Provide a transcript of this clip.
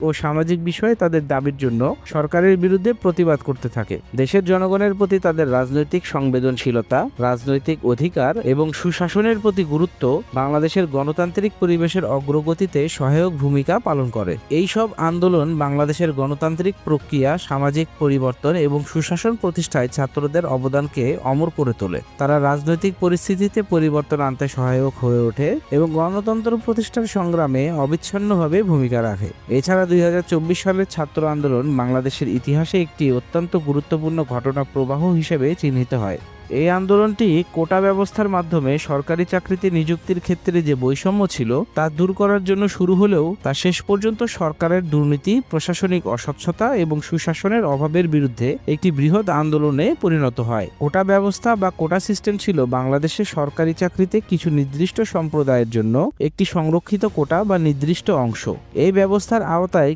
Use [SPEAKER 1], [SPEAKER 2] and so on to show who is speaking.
[SPEAKER 1] ও সামাজিক বিষয়ে তাদের দাবির জন্য সরকারের বিরুদ্ধে প্রতিবাদ করতে থাকে। দেশের জনগণের প্রতি তাদের রাজনৈতিক সংবেদনশীলতা, রাজনৈতিক অধিকার এবং সুশাসনের প্রতি গুরুত্ব বাংলাদেশের গণতান্ত্রিক পরিবেশের অগ্রগতিতে সহায়ক ভূমিকা পালন করে। এই সব আন্দোলন বাংলাদেশের গণতান্ত্রিক প্রক্রিয়া, সামাজিক পরিবর্তন এবং সুশাসন প্রতিষ্ঠায় ছাত্রদের অবদানকে অমর করে তোলে। তারা রাজনৈতিক পরিস্থিতিতে পরিবর্তন আনতে সহায়ক হয়ে ওঠে এবং গণতন্ত্র প্রতিষ্ঠার সংগ্রামে অবিচ্ছিন্নভাবে ভূমিকা রাখে। এছাড়া 2024 সালের ছাত্র আন্দোলন বাংলাদেশের ইতিহাসে একটি অত্যন্ত গুরুত্বপূর্ণ ঘটনা প্রবাহ হিসেবে চিহ্নিত হয়। এই আন্দোলনটি কোটা ব্যবস্থার মাধ্যমে সরকারি চাকরিতে নিযুক্তির ক্ষেত্রে যে বৈষম্য ছিল তা দূর করার জন্য শুরু হলেও তা শেষ পর্যন্ত সরকারের দুর্নীতি, প্রশাসনিক অস্বচ্ছতা এবং সুশাসনের অভাবের বিরুদ্ধে একটি বৃহৎ আন্দোলনে পরিণত হয়। কোটা ব্যবস্থা বা কোটা সিস্টেম ছিল বাংলাদেশের সরকারি চাকরিতে কিছু নির্দিষ্ট সম্প্রদায়ের জন্য একটি সংরক্ষিত কোটা বা নির্দিষ্ট অংশ। এই ব্যবস্থার আওতায়